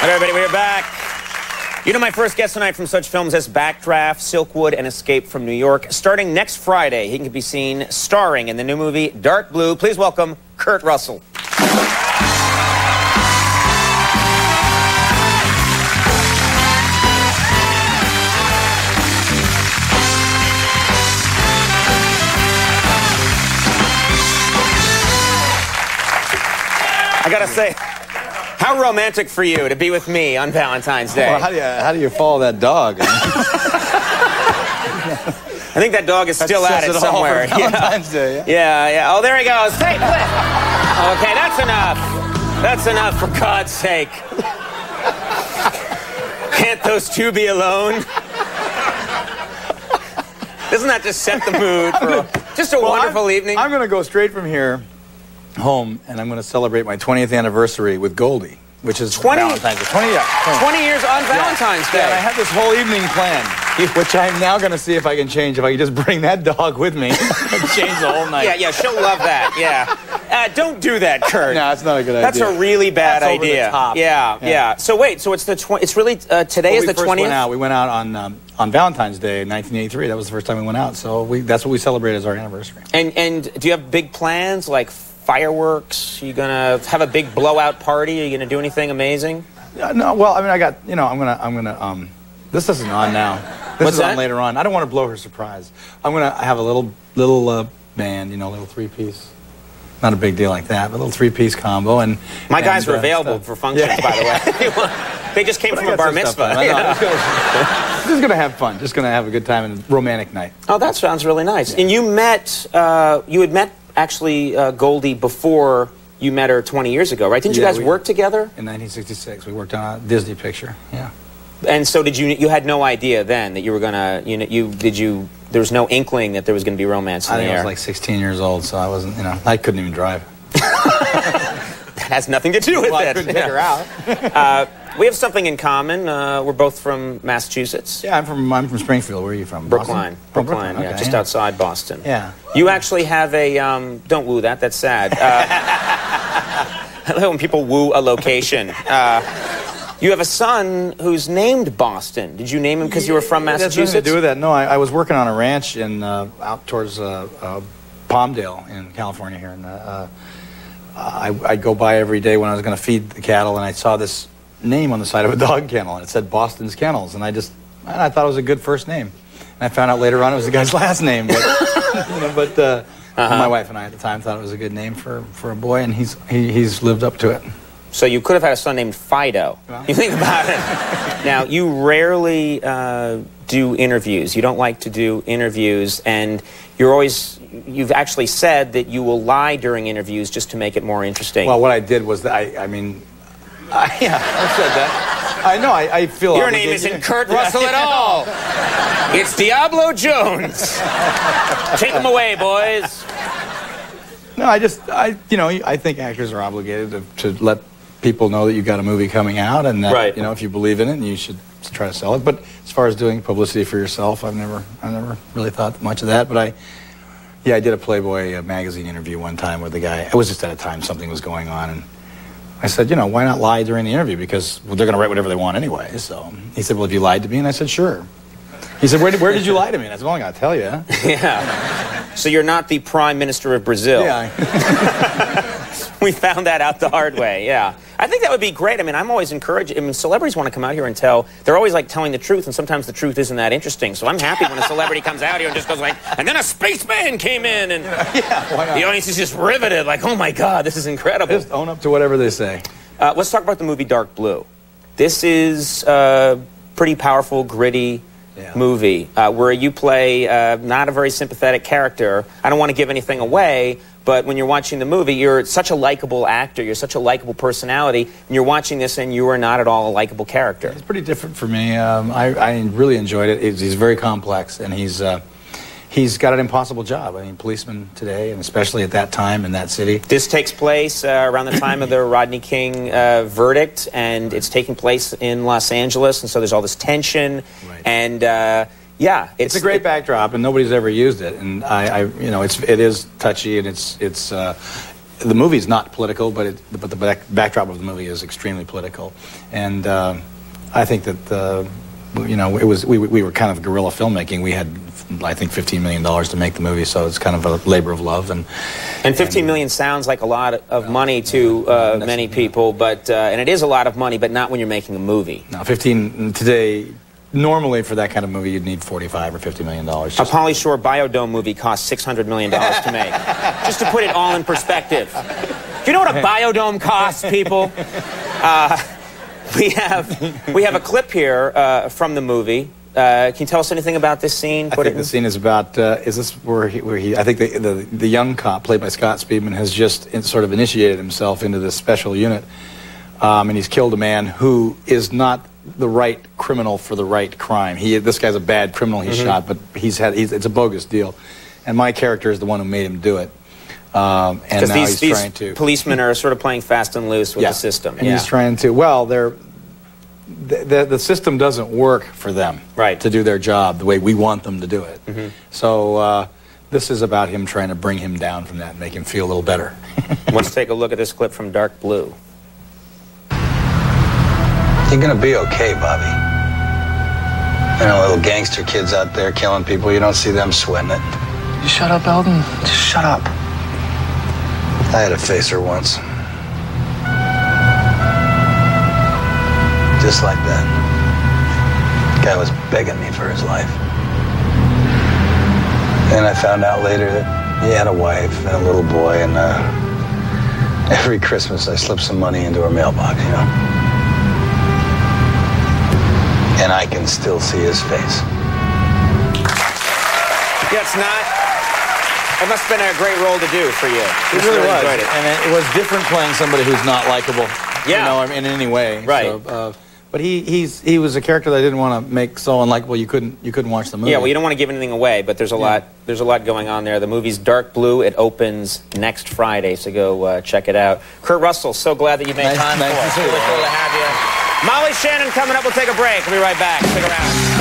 All right, everybody, we're back. You know my first guest tonight from such films as Backdraft, Silkwood, and Escape from New York. Starting next Friday, he can be seen starring in the new movie Dark Blue. Please welcome Kurt Russell. I gotta say, how romantic for you to be with me on Valentine's Day. Well, how do you follow that dog? I think that dog is still at it somewhere. Valentine's Day, yeah. Yeah. Oh, there he goes. Hey, okay, that's enough. That's enough, for God's sake. Can't those two be alone? Doesn't that just set the mood for just a wonderful evening? I'm going to go straight from here home, and I'm going to celebrate my 20th anniversary with Goldie, which is 20? Valentine's Day. 20 years on Valentine's Day. Yeah, and I had this whole evening planned, which I'm now going to see if I can change. If I can just bring that dog with me and change the whole night. Yeah, she'll love that, yeah. Don't do that, Kurt. No, it's not a good idea. That's a really bad idea. Over the top. Yeah. So wait, so it's it's really, today is the 20th? We went out on Valentine's Day in 1983. That was the first time we went out. So that's what we celebrate as our anniversary. And do you have big plans, like fireworks? Are you gonna have a big blowout party? Are you gonna do anything amazing? No. Well, I mean, I'm gonna. This isn't on now. This is on later on. I don't want to blow her surprise. I'm gonna have a little band, little three-piece. Not a big deal like that, but a little three-piece combo. And my guys are available for functions, by the way. They just came from a bar mitzvah. Just gonna have fun. Just gonna have a good time and a romantic night. Oh, that sounds really nice. Yeah. And you had met actually Goldie before you met her 20 years ago, right? Didn't you guys work together? In 1966, we worked on a Disney picture. Yeah. And so did you? You had no idea then that you were gonna. There was no inkling that there was going to be romance in the air. I was like 16 years old, so I wasn't. I couldn't even drive. That has nothing to do with it. I couldn't take her out. We have something in common. We're both from Massachusetts. Yeah, I'm from Springfield. Where are you from? Brookline. Boston? Brookline, okay, yeah, just outside Boston. Yeah. You actually have a. Don't woo that. That's sad. I love when people woo a location. You have a son who's named Boston. Did you name him because you were from Massachusetts? That's nothing to do with that. No, I was working on a ranch out towards Palmdale in California here, and I'd go by every day when I was going to feed the cattle, and I saw this name on the side of a dog kennel, and it said Boston's Kennels, and I thought it was a good first name. And I found out later on it was the guy's last name, but my wife and I at the time thought it was a good name for a boy, and he's lived up to it. So you could have had a son named Fido. Well. You think about it. Now, you rarely do interviews. You don't like to do interviews, and you've actually said that you will lie during interviews just to make it more interesting. Well, what I did was that I've said that. I know, I feel your name isn't Kurt Russell at all. It's Diablo Jones. Take him away, boys. No, I think actors are obligated to let people know that you've got a movie coming out, and that if you believe in it, you should try to sell it. But as far as doing publicity for yourself, I've never really thought much of that. But I did a Playboy magazine interview one time with the guy. It was just at a time something was going on, and I said, why not lie during the interview? Because they're going to write whatever they want anyway. So he said, well, have you lied to me? And I said, sure. He said, where did you lie to me? And I said, well, I got to tell you. Yeah. So you're not the Prime Minister of Brazil. Yeah. We found that out the hard way, yeah. I think that would be great. I mean, I'm always encouraged. I mean, celebrities want to come out here and they're always like telling the truth, and sometimes the truth isn't that interesting. So I'm happy when a celebrity comes out here and just goes like, and then a spaceman came in, and why not? The audience is just riveted, like, oh my God, this is incredible. Just own up to whatever they say. Let's talk about the movie Dark Blue. This is a pretty powerful, gritty movie where you play not a very sympathetic character. I don't want to give anything away, but when you're watching the movie, you're such a likable actor, you're such a likable personality, and you're watching this and you are not at all a likable character. It's pretty different for me. I really enjoyed it. He's very complex, and he's got an impossible job. I mean, policeman today, and especially at that time in that city. This takes place around the time of the Rodney King verdict, and it's taking place in Los Angeles, and so there's all this tension, and it's a great backdrop, and nobody's ever used it, and it is touchy, and it's the movie's not political, but the backdrop of the movie is extremely political, and I think that you know, we were kind of guerrilla filmmaking. We had, I think, $15 million to make the movie, so it's kind of a labor of love. And 15 million sounds like a lot of money to many people, but and it is a lot of money, but not when you're making a movie. Now, 15 today. Normally, for that kind of movie, you'd need $45 or $50 million. A Pauly Shore Biodome movie costs $600 million to make. Just to put it all in perspective. Do you know what a biodome costs, people? We have a clip here from the movie. Can you tell us anything about this scene? I think the scene is about, is this where he I think the young cop, played by Scott Speedman, has just sort of initiated himself into this special unit, and he's killed a man who is not the right criminal for the right crime. This guy's a bad criminal he shot, but it's a bogus deal. And my character is the one who made him do it. And now he's trying to... policemen are sort of playing fast and loose with the system. And he's trying to... Well, the system doesn't work for them to do their job the way we want them to do it. So this is about him trying to bring him down from that and make him feel a little better. Let's take a look at this clip from Dark Blue. You're gonna be okay, Bobby. You know, little gangster kids out there killing people, you don't see them sweating it. You shut up, Eldon. Just shut up. I had to face her once. Just like that. Guy was begging me for his life. And I found out later that he had a wife and a little boy, and every Christmas I slipped some money into her mailbox, you know. And I can still see his face. Yeah, it's not... It must have been a great role to do for you. It really was. And it was different playing somebody who's not likable, you know, in any way. Right. So, but he was a character that I didn't want to make so unlikable you couldn't watch the movie. Yeah, well, you don't want to give anything away, but there's a lot going on there. The movie's Dark Blue. It opens next Friday, so go check it out. Kurt Russell, so glad that you made time for us. Really cool to have you. Molly Shannon coming up. We'll take a break. We'll be right back. Stick around.